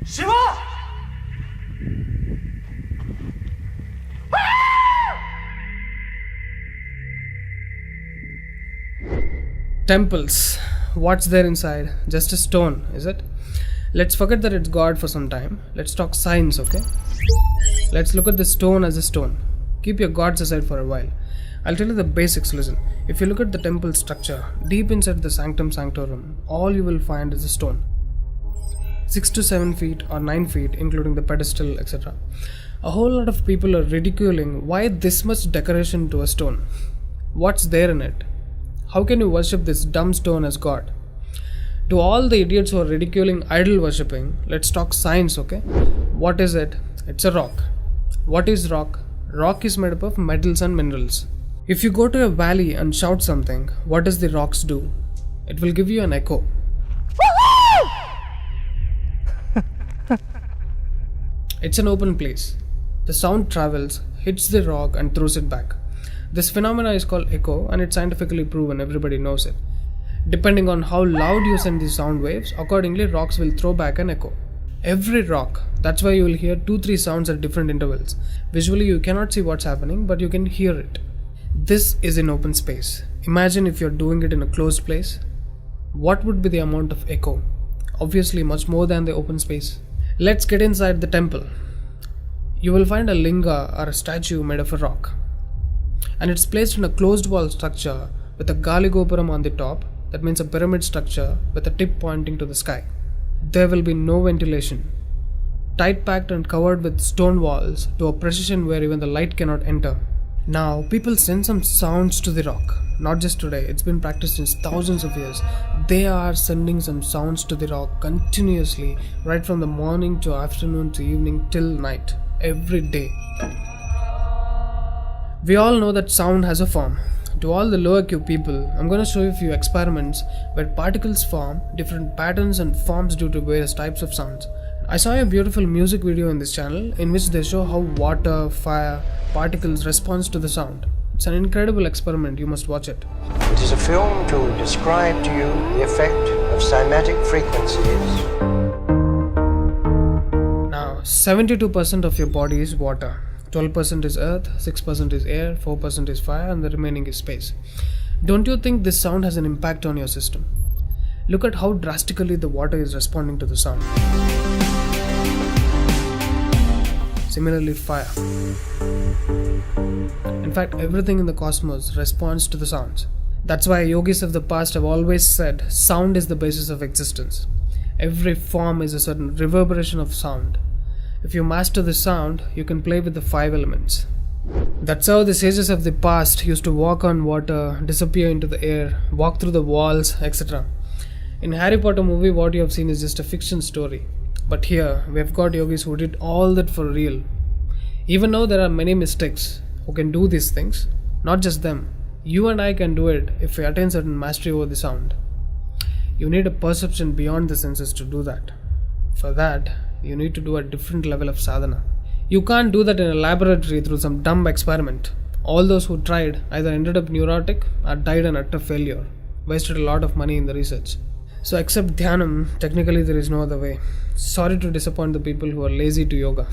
Shiva! Temples. What's there inside? Just a stone, is it? Let's forget that it's God for some time. Let's talk science, okay? Let's look at the stone as a stone. Keep your gods aside for a while. I'll tell you the basics, listen. If you look at the temple structure, deep inside the sanctum sanctorum, all you will find is a stone. 6 to 7 feet or 9 feet, including the pedestal, etc. A whole lot of people are ridiculing why this much decoration to a stone. What's there in it? How can you worship this dumb stone as God? To all the idiots who are ridiculing idol worshipping, let's talk science, okay? What is it? It's a rock. What is rock? Rock is made up of metals and minerals. If you go to a valley and shout something, what does the rocks do? It will give you an echo. It's an open place. The sound travels, hits the rock and throws it back. This phenomena is called echo and it's scientifically proven, everybody knows it. Depending on how loud you send these sound waves, accordingly rocks will throw back an echo. Every rock, that's why you will hear 2-3 sounds at different intervals. Visually you cannot see what's happening, but you can hear it. This is in open space. Imagine if you're doing it in a closed place. What would be the amount of echo? Obviously much more than the open space. Let's get inside the temple. You will find a linga or a statue made of a rock. And it's placed in a closed wall structure with a Galigopuram on the top. That means a pyramid structure with a tip pointing to the sky. There will be no ventilation. Tight packed and covered with stone walls to a precision where even the light cannot enter. Now people send some sounds to the rock. Not just today, it's been practiced since thousands of years. They are sending some sounds to the rock continuously, right from the morning to afternoon to evening till night, every day. We all know that sound has a form. To all the lower IQ people, I'm going to show you a few experiments where particles form different patterns and forms due to various types of sounds. I saw a beautiful music video in this channel in which they show how water, fire, particles respond to the sound. It's an incredible experiment, you must watch it. It is a film to describe to you the effect of cymatic frequencies. Now, 72% of your body is water. 12% is earth, 6% is air, 4% is fire, and the remaining is space. Don't you think this sound has an impact on your system? Look at how drastically the water is responding to the sound. Similarly, fire. In fact, everything in the cosmos responds to the sounds. That's why yogis of the past have always said sound is the basis of existence. Every form is a certain reverberation of sound. If you master the sound, you can play with the 5 elements. That's how the sages of the past used to walk on water, disappear into the air, walk through the walls, etc. In Harry Potter movie, what you have seen is just a fiction story. But here, we have got yogis who did all that for real. Even though there are many mystics who can do these things, not just them, you and I can do it if we attain certain mastery over the sound. You need a perception beyond the senses to do that. For that, you need to do a different level of sadhana. You can't do that in a laboratory through some dumb experiment. All those who tried either ended up neurotic or died an utter failure. Wasted a lot of money in the research. So except dhyanam, technically there is no other way. Sorry to disappoint the people who are lazy to yoga.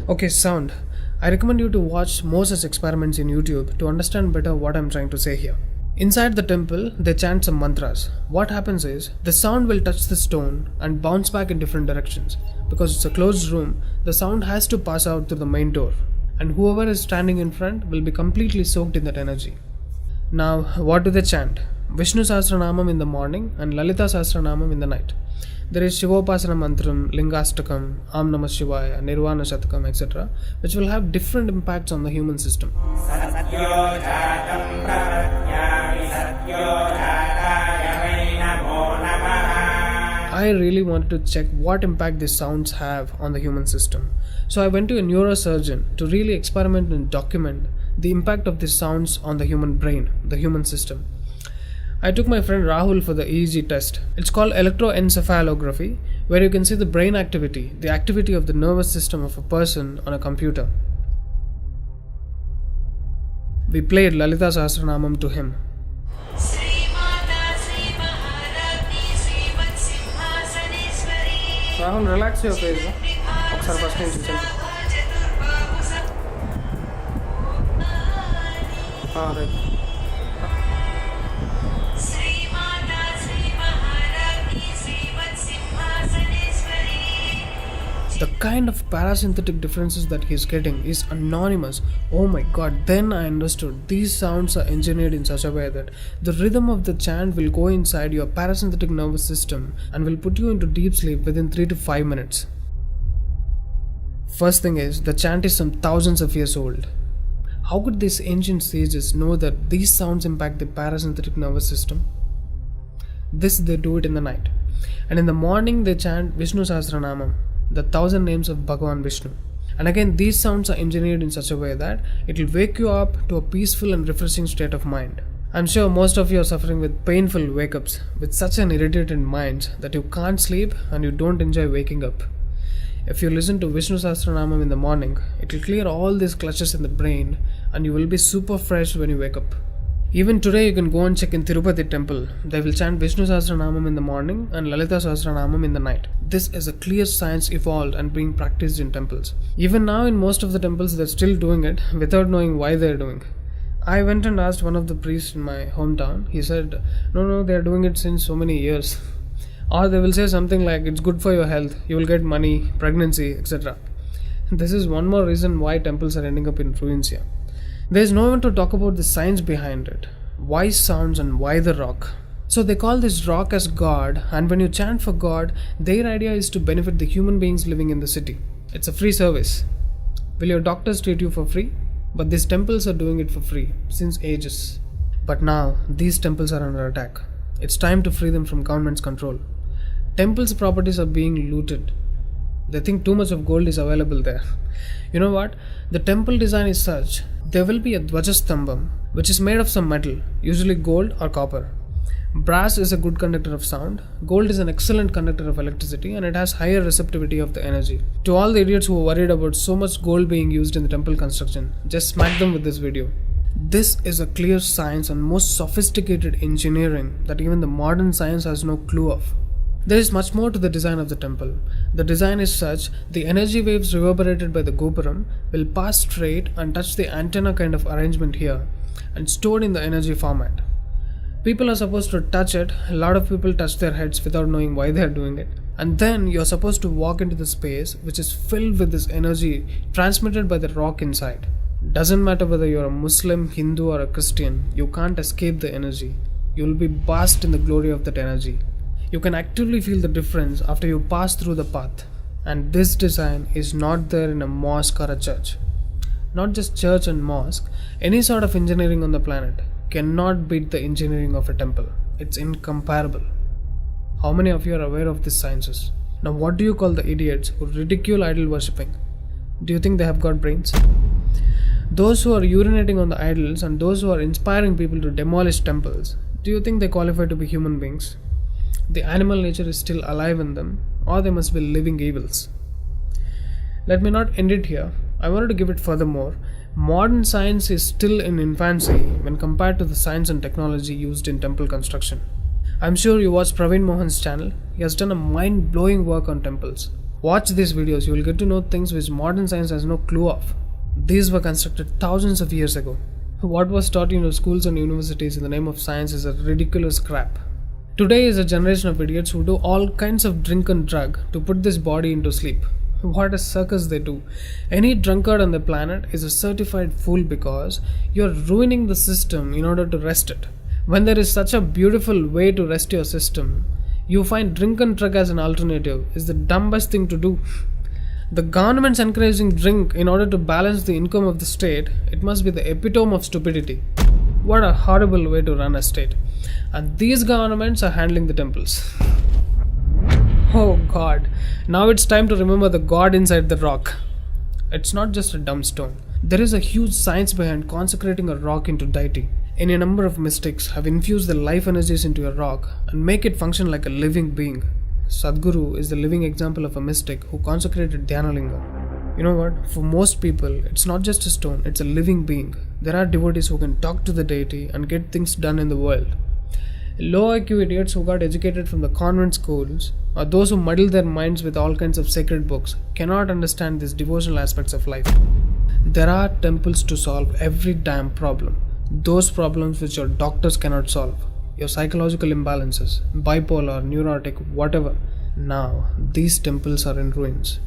Okay, sound. I recommend you to watch more such experiments in YouTube to understand better what I'm trying to say here. Inside the temple, they chant some mantras. What happens is, the sound will touch the stone and bounce back in different directions. Because it's a closed room, the sound has to pass out through the main door. And whoever is standing in front will be completely soaked in that energy. Now, what do they chant? Vishnu Sahasranamam in the morning and Lalita Sahasranamam in the night. There is Shivopasana Mantram, Lingastakam, Am Namah Shivaya, Nirvana Shatakam, etc., which will have different impacts on the human system. I really wanted to check what impact these sounds have on the human system. So I went to a neurosurgeon to really experiment and document the impact of these sounds on the human brain, the human system. I took my friend Rahul for the EEG test. It's called electroencephalography, where you can see the brain activity, the activity of the nervous system of a person on a computer. We played Lalita Sahasranamam to him. Rahul, relax your face. ఒకసారి first నుంచి చెప్పు. Right. The kind of parasympathetic differences that he's getting is anonymous. Oh my god, then I understood. These sounds are engineered in such a way that the rhythm of the chant will go inside your parasympathetic nervous system and will put you into deep sleep within 3 to 5 minutes. First thing is, the chant is some thousands of years old. How could these ancient sages know that these sounds impact the parasympathetic nervous system? This they do it in the night. And in the morning they chant Vishnu Sahasranamam, the 1000 names of Bhagavan Vishnu. And again, these sounds are engineered in such a way that it will wake you up to a peaceful and refreshing state of mind. I'm sure most of you are suffering with painful wake-ups, with such an irritated mind that you can't sleep and you don't enjoy waking up. If you listen to Vishnu Sahasranamam in the morning, it will clear all these clutches in the brain and you will be super fresh when you wake up. Even today you can go and check in Tirupati temple. They will chant Vishnu Sahasranamam in the morning and Lalita Sahasranamam in the night. This is a clear science evolved and being practiced in temples. Even now in most of the temples they're still doing it without knowing why they're doing. I went and asked one of the priests in my hometown. He said, no, they're doing it since so many years. Or they will say something like, it's good for your health, you will get money, pregnancy, etc. This is one more reason why temples are ending up in ruins here. There is no one to talk about the science behind it. Why sounds and why the rock? So they call this rock as God, and when you chant for God, their idea is to benefit the human beings living in the city. It's a free service. Will your doctors treat you for free? But these temples are doing it for free since ages. But now these temples are under attack. It's time to free them from government's control. Temples' properties are being looted. They think too much of gold is available there. You know what? The temple design is such. There will be a Dvajastambam, which is made of some metal, usually gold or copper. Brass is a good conductor of sound, gold is an excellent conductor of electricity, and it has higher receptivity of the energy. To all the idiots who are worried about so much gold being used in the temple construction, just smack them with this video. This is a clear science and most sophisticated engineering that even the modern science has no clue of. There is much more to the design of the temple. The design is such, the energy waves reverberated by the gopuram will pass straight and touch the antenna kind of arrangement here and stored in the energy format. People are supposed to touch it. A lot of people touch their heads without knowing why they are doing it. And then you're supposed to walk into the space which is filled with this energy transmitted by the rock inside. Doesn't matter whether you're a Muslim, Hindu or a Christian, you can't escape the energy. You'll be basked in the glory of that energy. You can actively feel the difference after you pass through the path. And this design is not there in a mosque or a church. Not just church and mosque, any sort of engineering on the planet cannot beat the engineering of a temple. It's incomparable. How many of you are aware of these sciences? Now what do you call the idiots who ridicule idol worshipping? Do you think they have got brains? Those who are urinating on the idols and those who are inspiring people to demolish temples, do you think they qualify to be human beings? The animal nature is still alive in them, or they must be living evils. Let me not end it here. I wanted to give it furthermore. Modern science is still in infancy when compared to the science and technology used in temple construction. I'm sure you watched Praveen Mohan's channel. He has done a mind-blowing work on temples. Watch these videos, you will get to know things which modern science has no clue of. These were constructed thousands of years ago. What was taught in your schools and universities in the name of science is a ridiculous crap. Today is a generation of idiots who do all kinds of drink and drug to put this body into sleep. What a circus they do. Any drunkard on the planet is a certified fool because you're ruining the system in order to rest it. When there is such a beautiful way to rest your system, you find drink and drug as an alternative is the dumbest thing to do. The government's encouraging drink in order to balance the income of the state. It must be the epitome of stupidity. What a horrible way to run a state. And these governments are handling the temples. Oh God, now it's time to remember the God inside the rock. It's not just a dumb stone. There is a huge science behind consecrating a rock into deity. Any number of mystics have infused the life energies into a rock and make it function like a living being. Sadhguru is the living example of a mystic who consecrated Dhyanalinga. You know what? For most people, it's not just a stone, it's a living being. There are devotees who can talk to the deity and get things done in the world. Low IQ idiots who got educated from the convent schools or those who muddle their minds with all kinds of sacred books cannot understand these devotional aspects of life. There are temples to solve every damn problem. Those problems which your doctors cannot solve. Your psychological imbalances, bipolar, neurotic, whatever. Now, these temples are in ruins.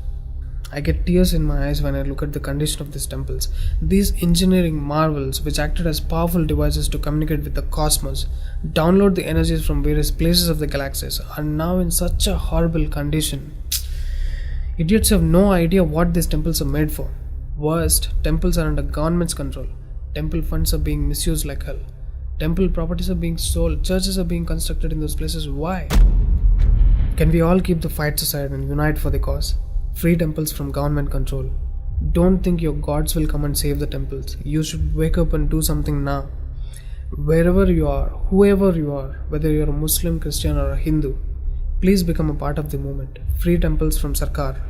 I get tears in my eyes when I look at the condition of these temples. These engineering marvels, which acted as powerful devices to communicate with the cosmos, download the energies from various places of the galaxies, are now in such a horrible condition. Idiots have no idea what these temples are made for. Worst, temples are under government's control. Temple funds are being misused like hell. Temple properties are being sold. Churches are being constructed in those places. Why? Can we all keep the fights aside and unite for the cause? Free temples from government control. Don't think your gods will come and save the temples. You should wake up and do something now. Wherever you are, whoever you are, whether you're a Muslim, Christian or a Hindu, please become a part of the movement. Free temples from Sarkar.